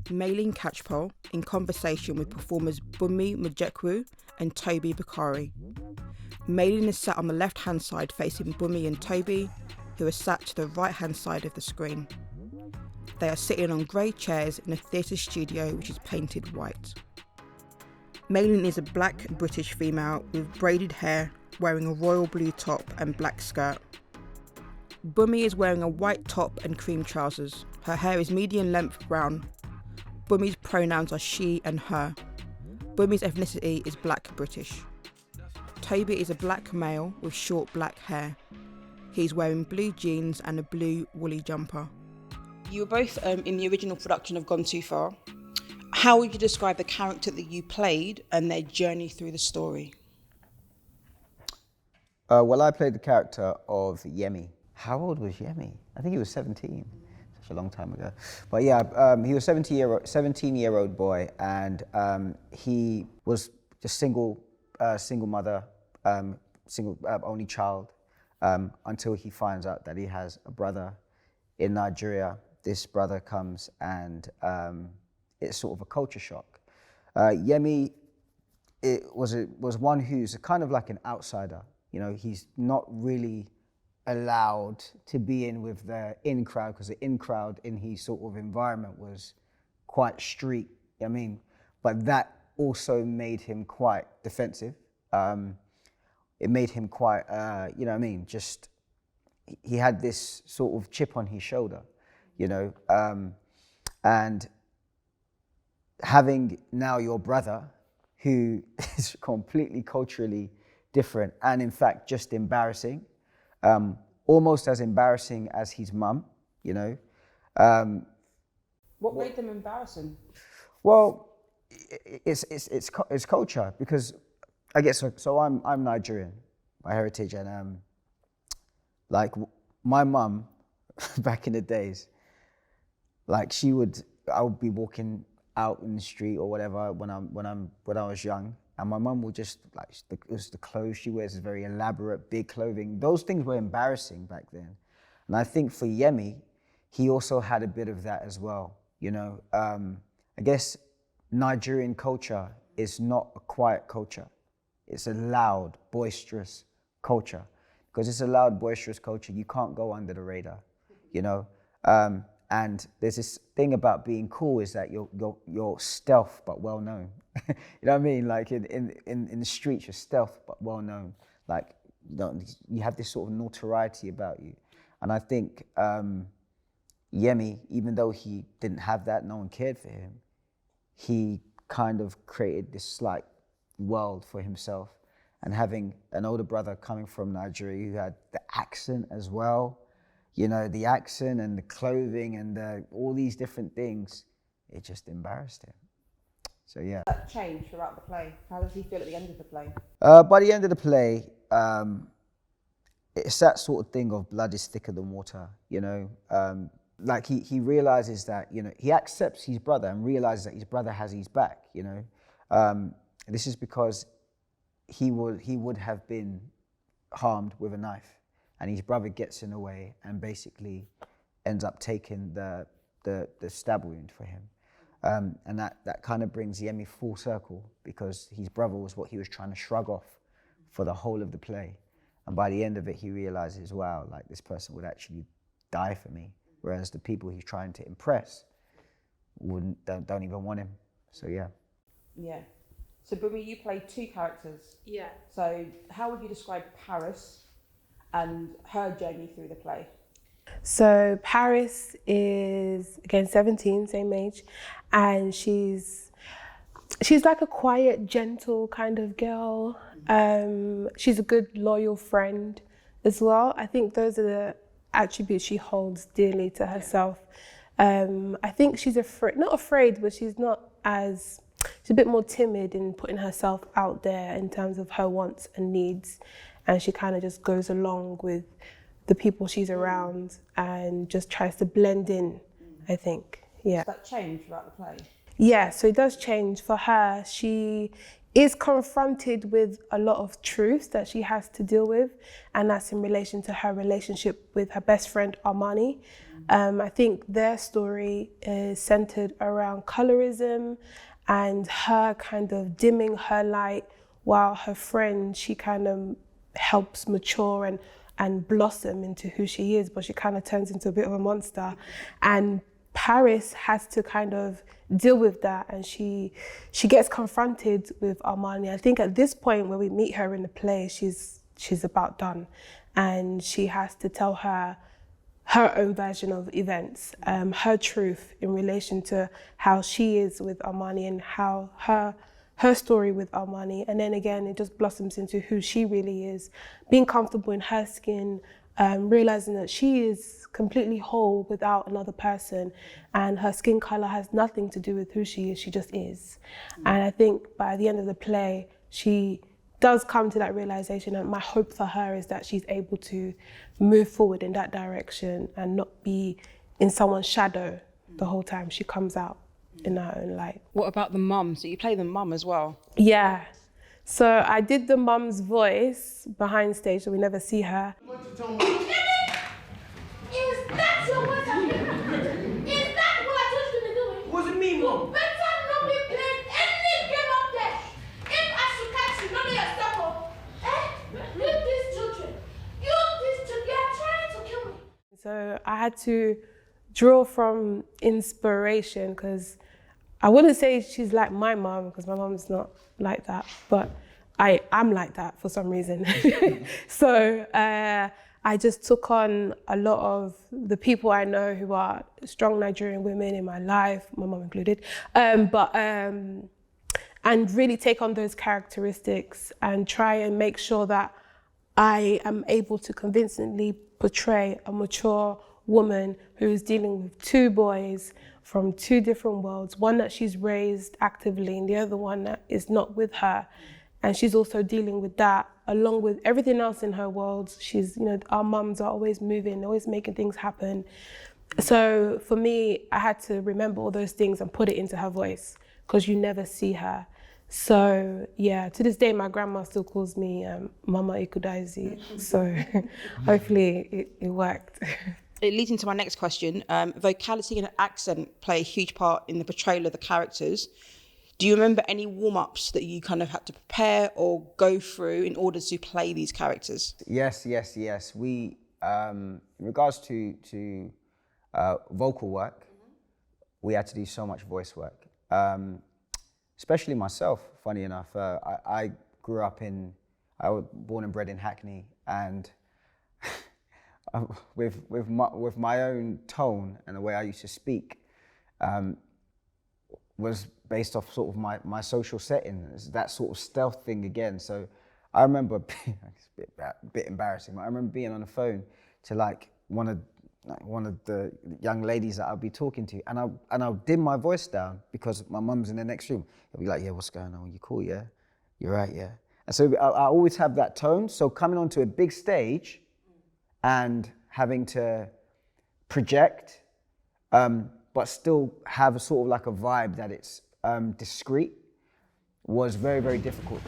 Maylene Catchpole in conversation with performers Bunmi Mujekwu and Toby Bakari. Maylene is sat on the left-hand side facing Bunmi and Toby, who are sat to the right-hand side of the screen. They are sitting on grey chairs in a theatre studio which is painted white. Maylene is a black British female with braided hair, wearing a royal blue top and black skirt. Bunmi is wearing a white top and cream trousers. Her hair is medium length brown. Bunmi's pronouns are she and her. Bunmi's ethnicity is black British. Toby is a black male with short black hair. He's wearing blue jeans and a blue woolly jumper. You were both in the original production of Gone Too Far. How would you describe the character that you played and their journey through the story? Well, I played the character of Yemi. How old was Yemi? I think he was 17. Such a long time ago. But yeah, he was a 17-year-old boy, and he was just single mother, only child, until he finds out that he has a brother in Nigeria. This brother comes and it's sort of a culture shock. Yemi was one who's kind of like an outsider. You know, he's not really allowed to be in with the in crowd, because the in crowd in his sort of environment was quite street. I mean, but that also made him quite defensive. It made him quite, you know what I mean, just, he had this sort of chip on his shoulder, you know, and having now your brother, who is completely culturally different and in fact just embarrassing, almost as embarrassing as his mum, you know. What made them embarrassing? Well, it's culture, because I guess so. I'm Nigerian by heritage, and like my mum back in the days, like I would be walking out in the street or whatever when I was young, and my mum would just, like, it was the clothes she wears, is very elaborate, big clothing. Those things were embarrassing back then, and I think for Yemi, he also had a bit of that as well. You know, I guess Nigerian culture is not a quiet culture. It's a loud, boisterous culture. Because it's a loud, boisterous culture, you can't go under the radar, you know? And there's this thing about being cool, is that you're stealth but well known. You know what I mean? Like in the streets, you're stealth but well known. Like, you have this sort of notoriety about you. And I think Yemi, even though he didn't have that, no one cared for him, he kind of created this like world for himself. And having an older brother coming from Nigeria who had the accent as well, you know, the accent and the clothing and all these different things, it just embarrassed him. So yeah. That changed throughout the play. How does he feel at the end of the play? By the end of the play, it's that sort of thing of blood is thicker than water, you know. Like he realizes that, you know, he accepts his brother and realizes that his brother has his back, you know. This is because he would have been harmed with a knife, and his brother gets in the way and basically ends up taking the stab wound for him. And that kind of brings Yemi full circle, because his brother was what he was trying to shrug off for the whole of the play. And by the end of it, he realizes, wow, like, this person would actually die for me, whereas the people he's trying to impress don't even want him. So yeah. Yeah. So Bunmi, you play two characters. Yeah. So how would you describe Paris and her journey through the play? So Paris is, again, 17, same age, and she's like a quiet, gentle kind of girl. She's a good, loyal friend as well. I think those are the attributes she holds dearly to herself. I think she's not afraid, but she's a bit more timid in putting herself out there in terms of her wants and needs. And she kind of just goes along with the people she's around and just tries to blend in, I think. Yeah. Does that change throughout the play? Yeah, so it does change. For her, she is confronted with a lot of truths that she has to deal with, and that's in relation to her relationship with her best friend Armani. I think their story is centered around colorism and her kind of dimming her light, while her friend, she kind of helps mature and blossom into who she is, but she kind of turns into a bit of a monster. And Paris has to kind of deal with that, and she gets confronted with Armani. I think at this point where we meet her in the play, she's about done, and she has to tell her own version of events, her truth in relation to how she is with Armani and how her story with Armani. And then again, it just blossoms into who she really is, being comfortable in her skin, realizing that she is completely whole without another person, and her skin color has nothing to do with who she is, she just is. And I think by the end of the play, she does come to that realization, and my hope for her is that she's able to move forward in that direction and not be in someone's shadow the whole time. She comes out in her own light. What about the mum? So you play the mum as well? Yeah. So I did the mum's voice behind stage, so we never see her. Is that your voice I'm hearing? Is that what I told you to be doing? Was it me, Mom? You better not be playing any game up there. If I should catch you, none of your stuff up. You these children. They are trying to kill me. So I had to draw from inspiration, because I wouldn't say she's like my mom, because my mom's not like that, but I am like that for some reason. So I just took on a lot of the people I know who are strong Nigerian women in my life, my mom included, and really take on those characteristics and try and make sure that I am able to convincingly portray a mature woman who is dealing with two boys from two different worlds, one that she's raised actively and the other one that is not with her. And she's also dealing with that along with everything else in her world. She's, our mums are always moving, always making things happen. So for me, I had to remember all those things and put it into her voice, because you never see her. So yeah, to this day, my grandma still calls me Mama Ikudaisi. So hopefully it worked. It leads into my next question. Vocality and accent play a huge part in the portrayal of the characters. Do you remember any warm-ups that you kind of had to prepare or go through in order to play these characters? Yes. We, in regards to vocal work, we had to do so much voice work. Especially myself, funny enough. I grew up I was born and bred in Hackney, and with my own tone and the way I used to speak was based off sort of my social setting. It's that sort of stealth thing again. So I remember, it's a bit embarrassing, but I remember being on the phone to like one of the young ladies that I'll be talking to, and I'll dim my voice down because my mum's in the next room. I'll be like, yeah, what's going on? You cool, yeah? You're right, yeah? And so I always have that tone. So coming onto a big stage and having to project, but still have a sort of like a vibe that it's discreet, was very, very difficult.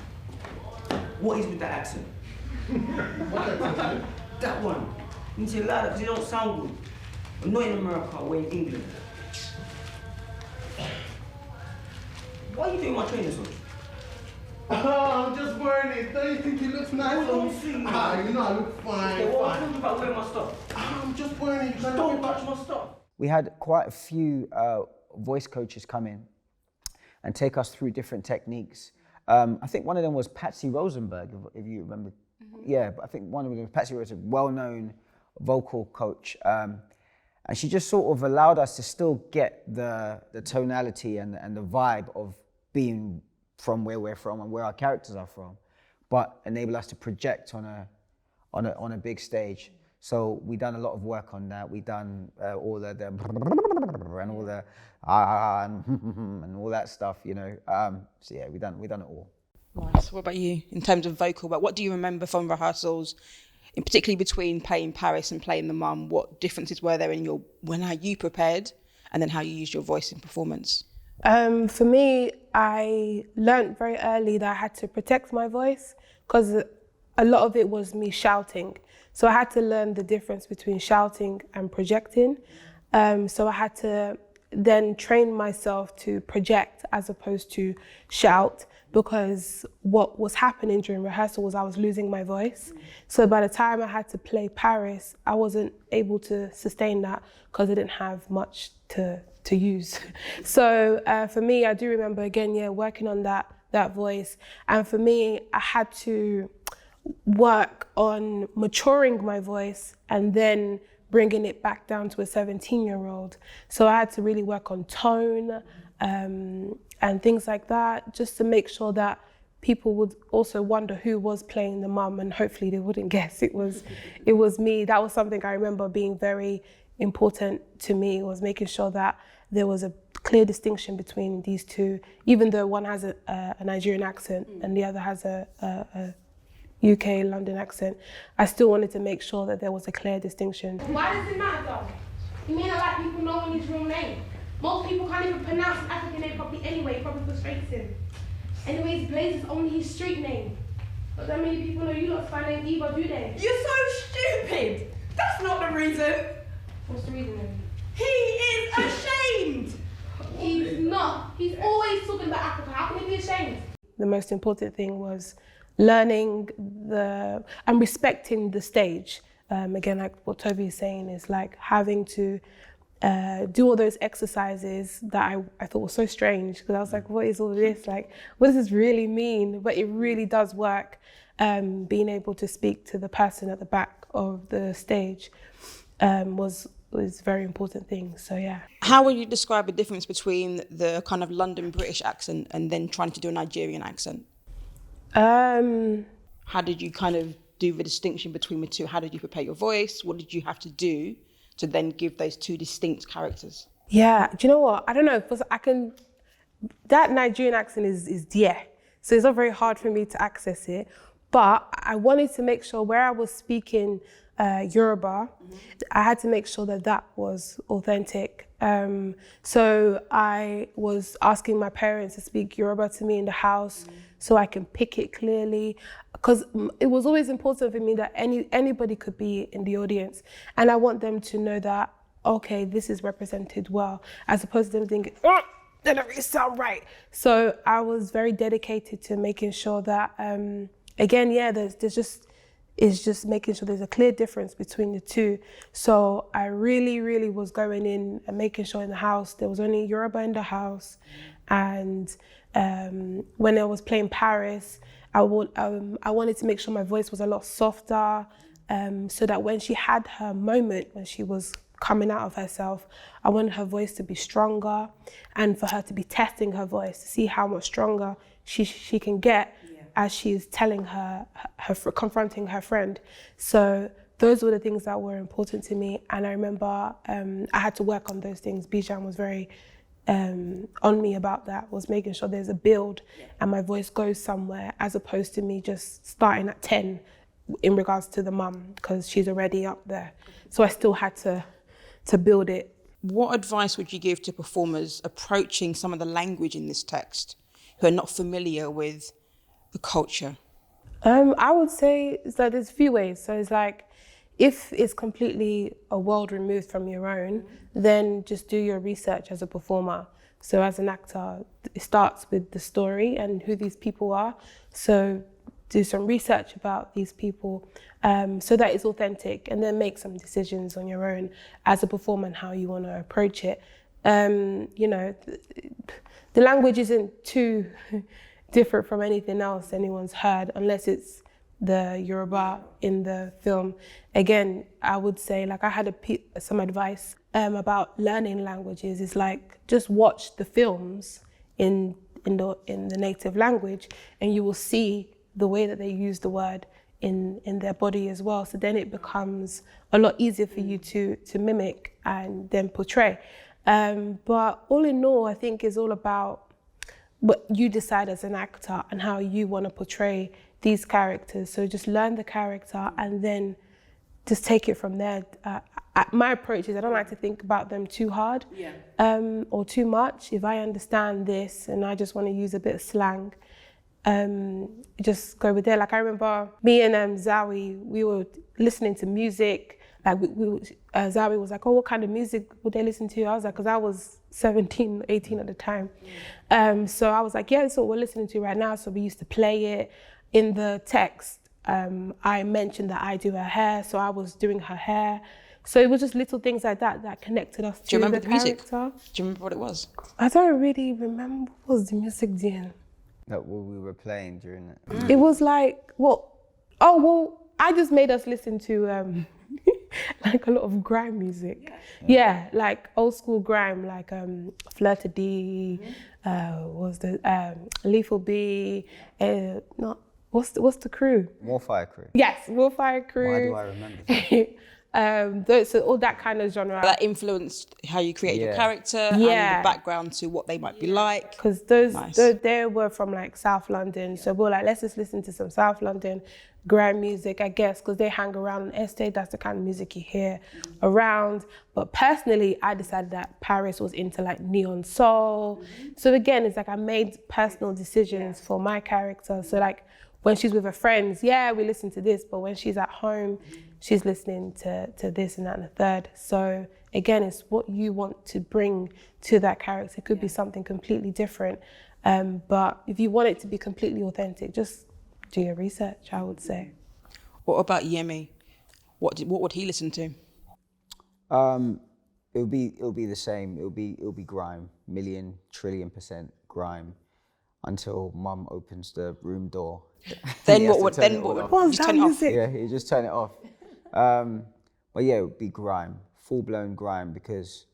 What is with that accent? That one. You need to allow that because it don't sound good. I'm not in America, we're in England. Why are you doing my trainers on? Oh, I'm just wearing it. Don't you think it looks nice on me? See, I look fine. Okay, what are you about wearing my stuff? I'm just wearing it. Don't touch my stuff. We had quite a few voice coaches come in and take us through different techniques. I think one of them was Patsy Rosenberg, if you remember. Mm-hmm. Yeah, but I think one of them was Patsy Rosenberg, well-known vocal coach. And she just sort of allowed us to still get the tonality and the vibe of being from where we're from and where our characters are from, but enable us to project on a big stage. So we done a lot of work on that. We done all the and all the and all that stuff, So yeah, we done it all. Nice. What about you in terms of vocal? But what do you remember from rehearsals, in particularly between playing Paris and playing the mum? How you prepared, and then how you used your voice in performance? For me, I learned very early that I had to protect my voice because a lot of it was me shouting. So I had to learn the difference between shouting and projecting. So I had to then train myself to project as opposed to shout, because what was happening during rehearsal was I was losing my voice. So by the time I had to play Paris, I wasn't able to sustain that because I didn't have much to use. So for me, I do remember again, working on that voice. And for me, I had to work on maturing my voice and then bringing it back down to a 17-year-old. So I had to really work on tone and things like that, just to make sure that people would also wonder who was playing the mum, and hopefully they wouldn't guess it was me. That was something I remember being very important to me, was making sure that there was a clear distinction between these two, even though one has a Nigerian accent and the other has a UK London accent. I still wanted to make sure that there was a clear distinction. Why does it matter though? You mean a lot of people knowing his real name? Most people can't even pronounce his African name properly anyway, it probably frustrates him. Anyways, Blaze is only his street name. But that many people know you lot's spy name either, do they? You're so stupid! That's not the reason! What's the reason then? He is ashamed! He's not. He's always talking about Africa. How can he be ashamed? The most important thing was learning and respecting the stage. Again, like what Toby is saying, is like having to do all those exercises that I thought was so strange, because I was like, what is all this? Like, what does this really mean? But it really does work. Being able to speak to the person at the back of the stage was a very important thing, so yeah. How would you describe the difference between the kind of London British accent and then trying to do a Nigerian accent? How did you kind of do the distinction between the two? How did you prepare your voice? What did you have to do to then give those two distinct characters? Yeah, do you know what? I don't know, because that Nigerian accent is dear, so it's not very hard for me to access it. But I wanted to make sure where I was speaking Yoruba, I had to make sure that was authentic. So I was asking my parents to speak Yoruba to me in the house so I can pick it clearly, because it was always important for me that anybody could be in the audience, and I want them to know that, okay, this is represented well, as opposed to them thinking, oh, that doesn't really sound right. So I was very dedicated to making sure that, again, it's just making sure there's a clear difference between the two. So I really was going in and making sure in the house there was only Yoruba in the house, and when I was playing Paris, I wanted to make sure my voice was a lot softer, so that when she had her moment, when she was coming out of herself, I wanted her voice to be stronger, and for her to be testing her voice to see how much stronger she can get as she's telling her confronting her friend. So those were the things that were important to me, and I remember I had to work on those things. Bijan was very on me about that, was making sure there's a build and my voice goes somewhere, as opposed to me just starting at 10 in regards to the mum, because she's already up there. So I still had to build it. What advice would you give to performers approaching some of the language in this text who are not familiar with the culture? I would say that there's a few ways. So it's like, if it's completely a world removed from your own, then just do your research as a performer. So as an actor, it starts with the story and who these people are. So do some research about these people so that it's authentic, and then make some decisions on your own as a performer and how you want to approach it. You know, the language isn't too different from anything else anyone's heard, unless it's the Yoruba in the film. Again, I would say, like, I had some advice about learning languages. Is like, just watch the films in the native language, and you will see the way that they use the word in their body as well. So then it becomes a lot easier for you to mimic and then portray. But all in all, I think it's all about what you decide as an actor and how you want to portray these characters. So just learn the character and then just take it from there. My approach is I don't like to think about them too hard or too much. If I understand this and I just want to use a bit of slang, just go with it. Like I remember me and Zawi, we were listening to music. Like Zawi was like, oh, what kind of music would they listen to? I was like, because I was 17, 18 at the time. So I was like, yeah, that's what we're listening to right now. So we used to play it. In the text, I mentioned that I do her hair, so I was doing her hair. So it was just little things like that that connected us to the character. Do you remember the music? Do you remember what it was? I don't really remember what was the music doing. That what we were playing during it. It was like, I just made us listen to like a lot of grime music. Yeah, like old school grime, like Fleur de D, was the Lethal B, what's the crew? Warfire Crew. Yes, Warfire Crew. Why do I remember that? So all that kind of genre. That influenced how you created your character and the background to what they might be like. Because they were from like South London, so we were like, let's just listen to some South London grime music, I guess, because they hang around on estate. That's the kind of music you hear around. But personally, I decided that Paris was into like neon soul. So again, it's like I made personal decisions for my character. So like when she's with her friends, we listen to this, but when she's at home, she's listening to this and that and the third. So again, it's what you want to bring to that character. It could be something completely different. But if you want it to be completely authentic, just do your research, I would say. What about Yemi? What would he listen to? It'll be the same. It'll be grime, million, trillion% grime, until Mum opens the room door. Then what would that music? Yeah, you just turn it off. But yeah, it would be grime, full blown grime, because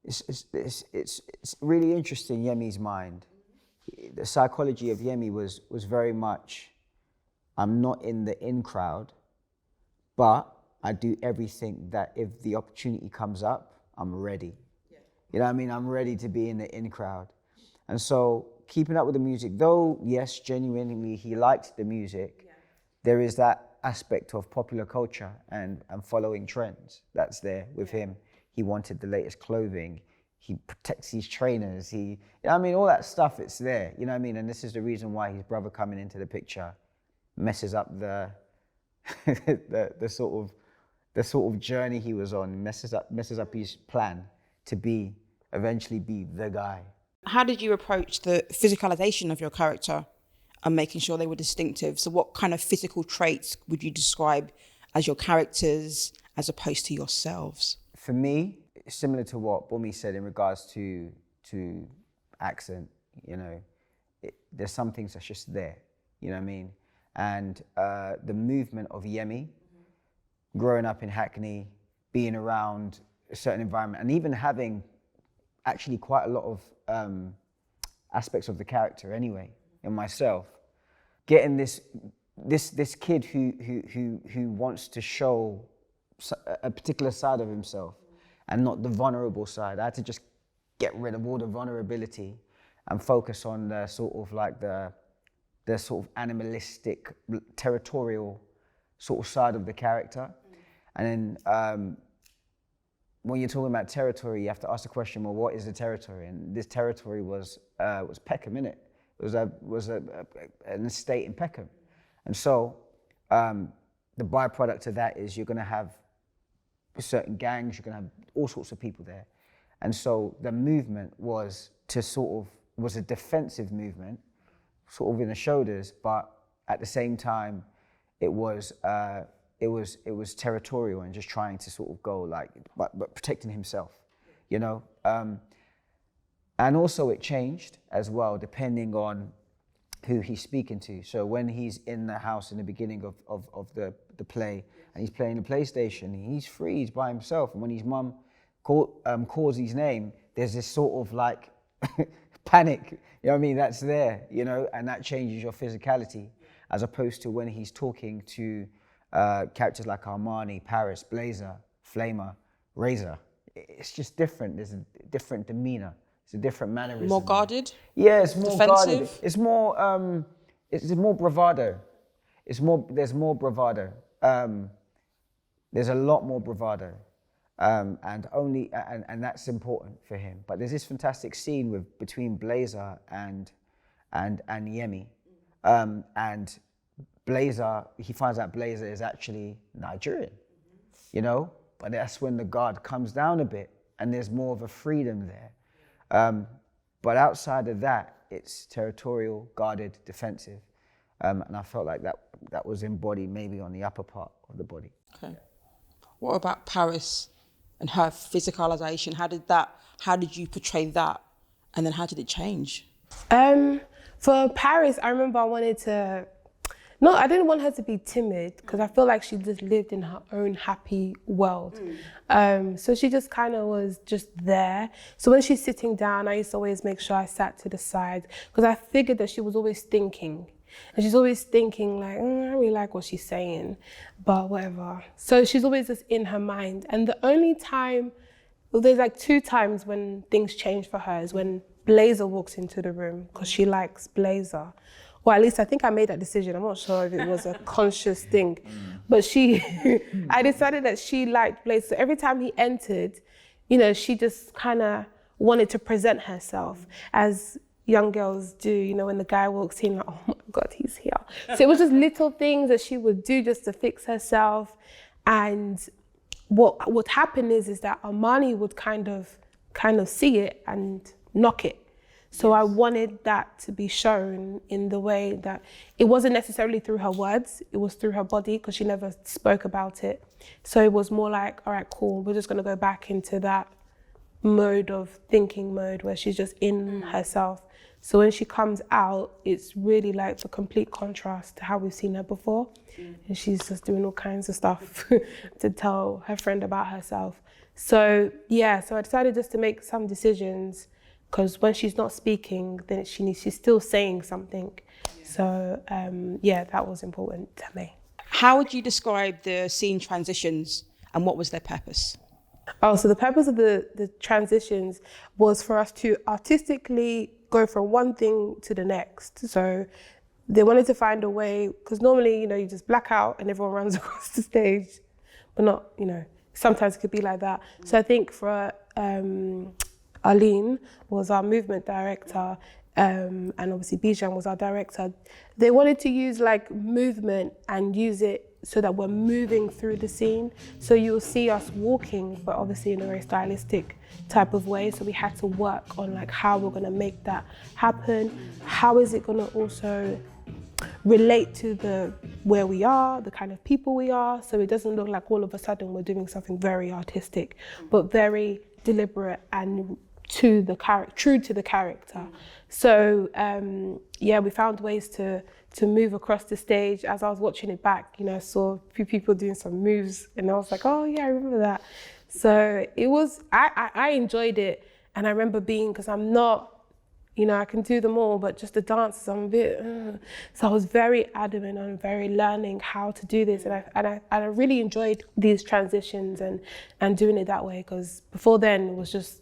it's really interesting. Yemi's mind. The psychology of Yemi was very much, I'm not in the in crowd, but I do everything that if the opportunity comes up, I'm ready. Yeah. You know what I mean? I'm ready to be in the in crowd. And so keeping up with the music, though, yes, genuinely he liked the music, there is that aspect of popular culture and following trends that's there with him. He wanted the latest clothing. He protects his trainers. All that stuff, it's there, you know what I mean? And this is the reason why his brother coming into the picture messes up the sort of journey he was on, messes up his plan to eventually be the guy. How did you approach the physicalization of your character and making sure they were distinctive? So what kind of physical traits would you describe as your characters as opposed to yourselves? For me, similar to what Bumi said in regards to accent, there's some things that's just there, you know what I mean? And the movement of Yemi, growing up in Hackney, being around a certain environment, and even having actually quite a lot of aspects of the character anyway, in myself, getting this kid who wants to show a particular side of himself and not the vulnerable side. I had to just get rid of all the vulnerability and focus on the sort of animalistic, territorial sort of side of the character. And then when you're talking about territory, you have to ask the question, well, what is the territory? And this territory was Peckham, innit? It was an estate in Peckham. And so the byproduct of that is you're gonna have certain gangs, you're gonna have all sorts of people there. And so the movement was a defensive movement, sort of in the shoulders, but at the same time, it was territorial and just trying to sort of go like, but protecting himself, And also it changed as well, depending on who he's speaking to. So when he's in the house in the beginning of the play and he's playing the PlayStation, he's free, he's by himself. And when his mum calls his name, there's this sort of like panic, you know what I mean? That's there, and that changes your physicality, as opposed to when he's talking to characters like Armani, Paris, Blazer, Flamer, Razor. It's just different. There's a different demeanor. It's a different mannerism. More guarded? Yeah, it's more defensive? Guarded. It's more bravado. There's more bravado. there's a lot more bravado, and that's important for him. But there's this fantastic scene between Blazer and Yemi, and Blazer, he finds out Blazer is actually Nigerian, you know. But that's when the guard comes down a bit, and there's more of a freedom there. But outside of that, it's territorial, guarded, defensive. And I felt like that was embodied maybe on the upper part of the body. Okay. What about Paris and her physicalization? How did you portray that? And then how did it change? For Paris, I remember I didn't want her to be timid because I feel like she just lived in her own happy world. So she just kind of was just there. So when she's sitting down, I used to always make sure I sat to the side because I figured that she was always thinking. And she's always thinking like, I don't really like what she's saying, but whatever. So she's always just in her mind. And the only time, there's like 2 times when things change for her is when Blazer walks into the room because she likes Blazer. Or at least I think I made that decision. I'm not sure if it was a conscious thing, but I decided that she liked Blazer. So every time he entered, you know, she just kind of wanted to present herself as young girls do, you know, when the guy walks in, like, oh my God, he's here. So it was just little things that she would do just to fix herself. And what would happen is that Armani would kind of see it and knock it. So I wanted that to be shown in the way that it wasn't necessarily through her words, it was through her body because she never spoke about it. So it was more like, all right, cool, we're just gonna go back into that thinking mode where she's just in herself. So when she comes out, it's really like the complete contrast to how we've seen her before. And she's just doing all kinds of stuff to tell her friend about herself. So yeah, so I decided just to make some decisions because when she's not speaking, then she's still saying something. So yeah, that was important to me. How would you describe the scene transitions and what was their purpose? Oh, so the purpose of the transitions was for us to artistically go from one thing to the next. So they wanted to find a way, because normally, you know, you just black out and everyone runs across the stage, but not, you know, sometimes it could be like that. So I think for Arlene was our movement director, and obviously Bijan was our director. They wanted to use like movement and use it so that we're moving through the scene. So you'll see us walking, but obviously in a very stylistic type of way. So we had to work on like how we're gonna make that happen. How is it gonna also relate to where we are, the kind of people we are. So it doesn't look like all of a sudden we're doing something very artistic, but very deliberate and true to the character. So yeah, we found ways to move across the stage. As I was watching it back, you know, I saw a few people doing some moves and I was like, oh yeah, I remember that. So it was, I enjoyed it. And I remember because I'm not, you know, I can do them all, but just the dances, I'm a bit, So I was very adamant on very learning how to do this. And I really enjoyed these transitions and doing it that way, because before then it was just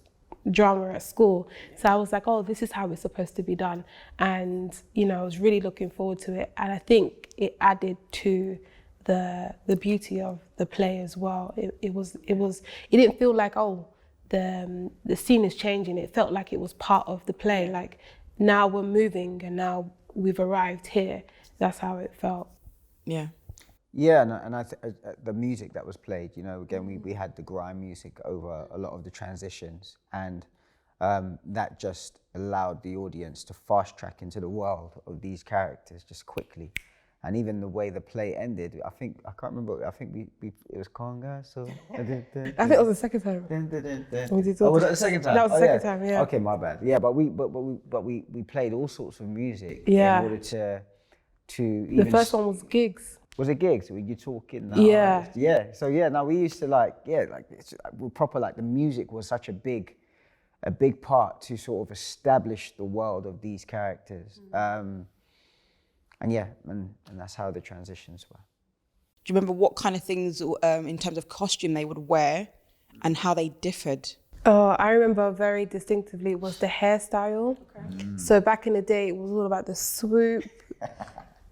drama at school. So I was like, oh, this is how it's supposed to be done. And, you know, I was really looking forward to it. And I think it added to the beauty of the play as well. It didn't feel like, oh, the scene is changing. It felt like it was part of the play. Like now we're moving and now we've arrived here. That's how it felt. Yeah. Yeah, and the music that was played, you know, again, we had the grime music over a lot of the transitions, and that just allowed the audience to fast track into the world of these characters just quickly. And even the way the play ended, I can't remember, it was conga, so... I think it was the second time. Oh, was that the second time? That was the second time, yeah. Okay, my bad. Yeah, but we played all sorts of music in order to even... The first one was gigs. Was it gigs? Were you talking? Yeah. Yeah. So yeah, now we used to we're proper, like the music was such a big part to sort of establish the world of these characters. And that's how the transitions were. Do you remember what kind of things in terms of costume they would wear and how they differed? Oh, I remember very distinctively was the hairstyle. Okay. So back in the day, it was all about the swoop.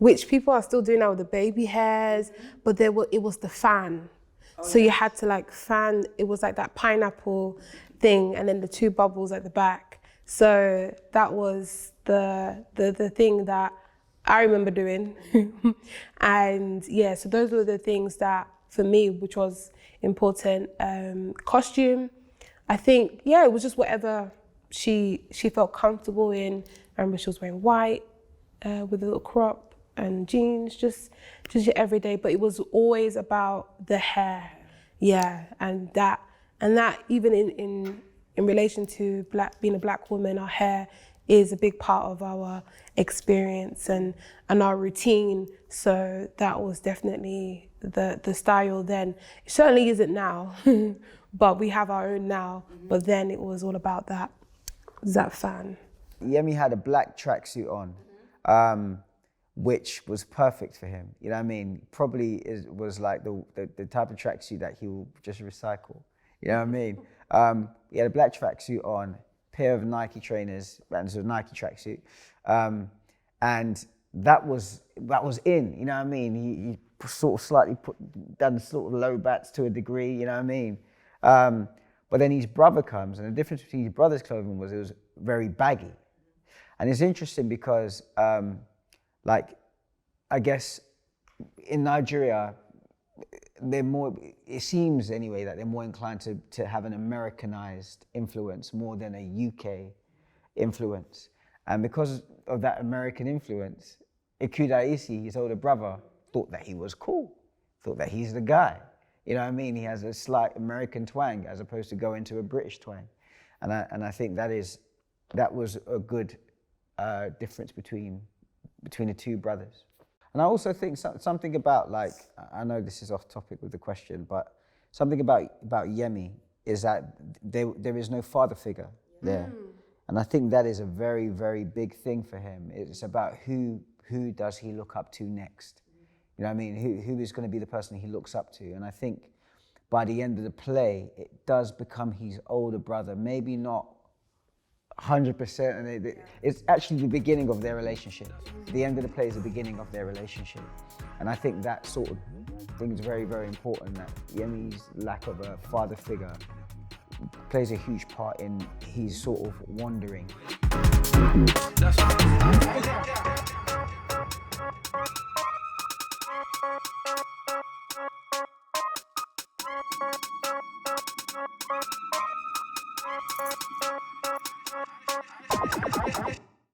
which people are still doing now with the baby hairs, but it was the fan. So you had to like fan, it was like that pineapple thing, and then the 2 bubbles at the back. So that was the thing that I remember doing. And yeah, so those were the things that for me, which was important. Costume, I think, yeah, it was just whatever she felt comfortable in. I remember she was wearing white with a little crop and jeans, just your everyday, but it was always about the hair. Yeah, and that even in relation to being a black woman, our hair is a big part of our experience and our routine. So that was definitely the style then. It certainly isn't now, but we have our own now. But then it was all about that fan. Yemi had a black tracksuit on, which was perfect for him. You know what I mean? Probably was like the type of tracksuit that he will just recycle. You know what I mean? He had a black tracksuit on, pair of Nike trainers, and so Nike tracksuit, and that was in. You know what I mean? He sort of slightly done sort of low bats to a degree. You know what I mean? But then his brother comes, and the difference between his brother's clothing was it was very baggy, and it's interesting because, like, I guess in Nigeria, they're more, it seems anyway, that they're more inclined to have an Americanized influence more than a UK influence. And because of that American influence, Ikudaisi, his older brother, thought that he was cool, thought that he's the guy. You know what I mean? He has a slight American twang as opposed to going to a British twang. And I think that was a good difference between the 2 brothers. And I also think something about, like, I know this is off topic with the question, but something about Yemi is that there is no father figure there. And I think that is a very, very big thing for him. It's about who does he look up to next? You know what I mean? Who is going to be the person he looks up to? And I think by the end of the play, it does become his older brother, maybe not 100%, and it's actually the beginning of their relationship. The end of the play is the beginning of their relationship. And I think that sort of thing is very, very important, that Yemi's lack of a father figure plays a huge part in his sort of wandering.